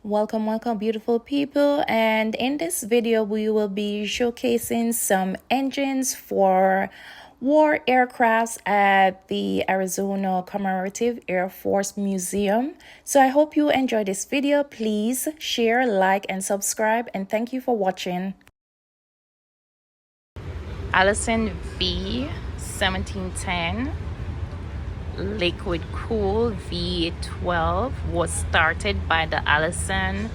Welcome, beautiful people. And in this video, we will be showcasing some engines for war aircrafts at the Arizona Commemorative Air Force Museum. So I hope you enjoy this video. Please share, like, and subscribe. And thank you for watching. Allison V 1710 liquid cool V12 was started by the Allison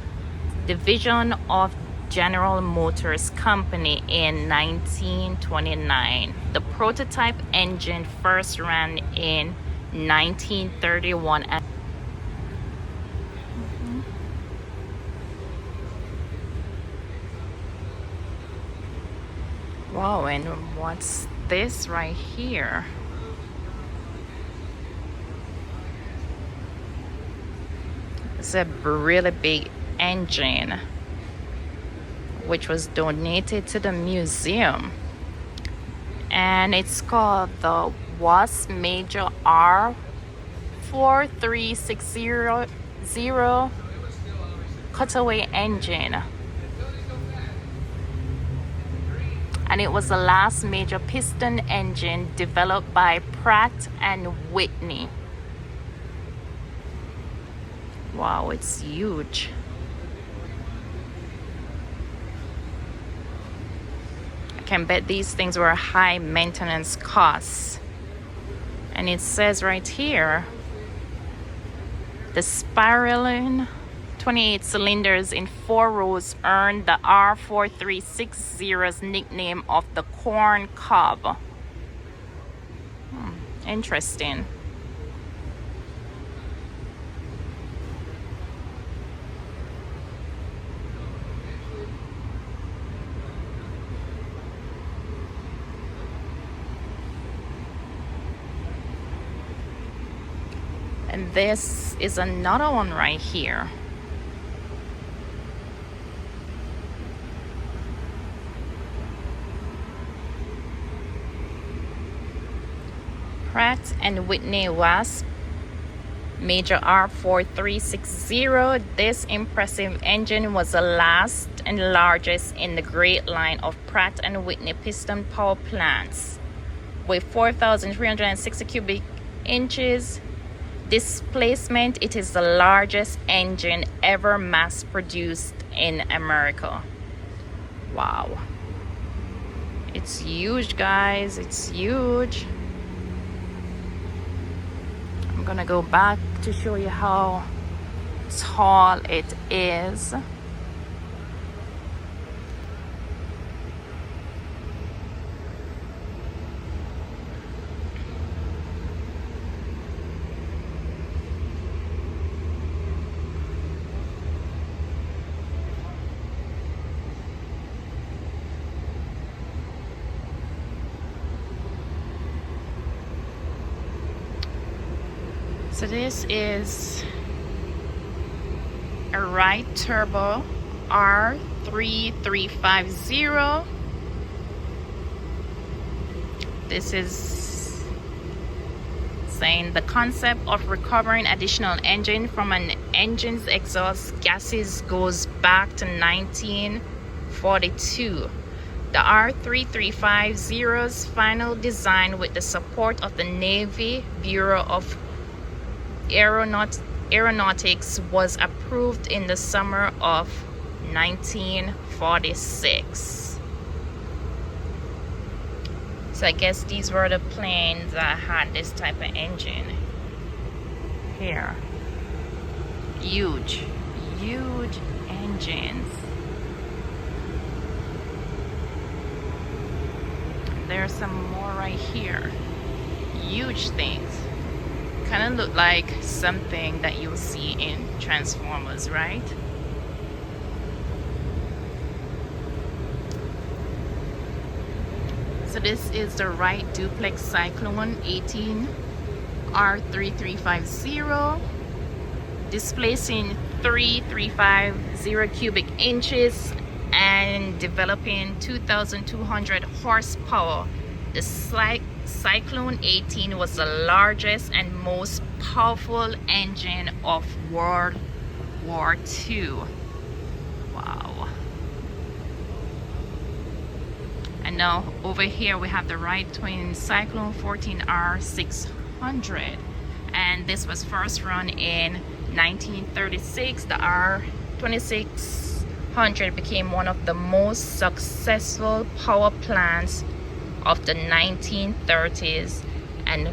division of General Motors Company in 1929. The prototype engine first ran in 1931 Wow, and what's this right here? It's a really big engine which was donated to the museum, and it's called the WAS Major R4360 cutaway engine, and it was the last major piston engine developed by Pratt and Whitney. Wow, it's huge. I can bet these things were high maintenance costs. And it says right here, the spiraling 28 cylinders in 4 rows earned the R4360's nickname of the corn cob. Interesting. And this is another one right here. Pratt and Whitney WASP Major R4360. This impressive engine was the last and largest in the great line of Pratt and Whitney piston power plants. With 4,360 cubic inches displacement, it is the largest engine ever mass produced in America. Wow, it's huge, guys. It's huge. I'm gonna go back to show you how tall it is. So this is a Wright Turbo R3350. This is saying the concept of recovering additional engine from an engine's exhaust gases goes back to 1942. The R3350's final design, with the support of the Navy Bureau of Aeronautics, was approved in the summer of 1946. So I guess these were the planes that had this type of engine here. Huge engines. There's some more right here. Huge things. Kind of look like something that you'll see in Transformers, right? So this is the Wright Duplex Cyclone 18 R3350, displacing 3,350 cubic inches and developing 2,200 horsepower. The Cyclone 18 was the largest and most powerful engine of World War II. Wow. And now over here we have the Wright twin Cyclone 14R600, and this was first run in 1936. The R2600 became one of the most successful power plants of the 1930s and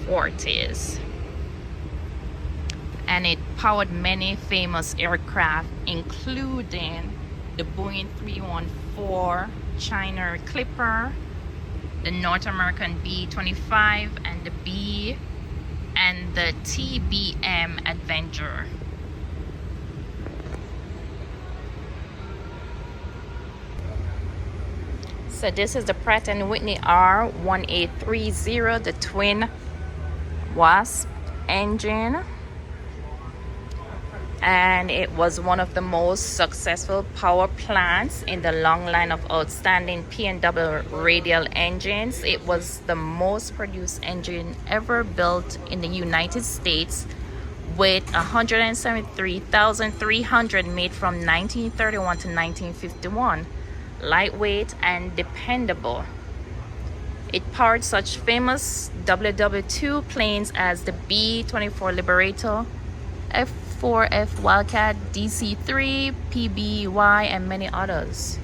40s, and it powered many famous aircraft, including the Boeing 314 China Clipper, the North American B-25, and the TBM Avenger. So this is the Pratt & Whitney R1830, the twin Wasp engine, and it was one of the most successful power plants in the long line of outstanding P&W radial engines. It was the most produced engine ever built in the United States, with 173,300 made from 1931 to 1951. Lightweight and dependable. It powered such famous WW2 planes as the B-24 Liberator, F4F Wildcat, DC-3, PBY, and many others.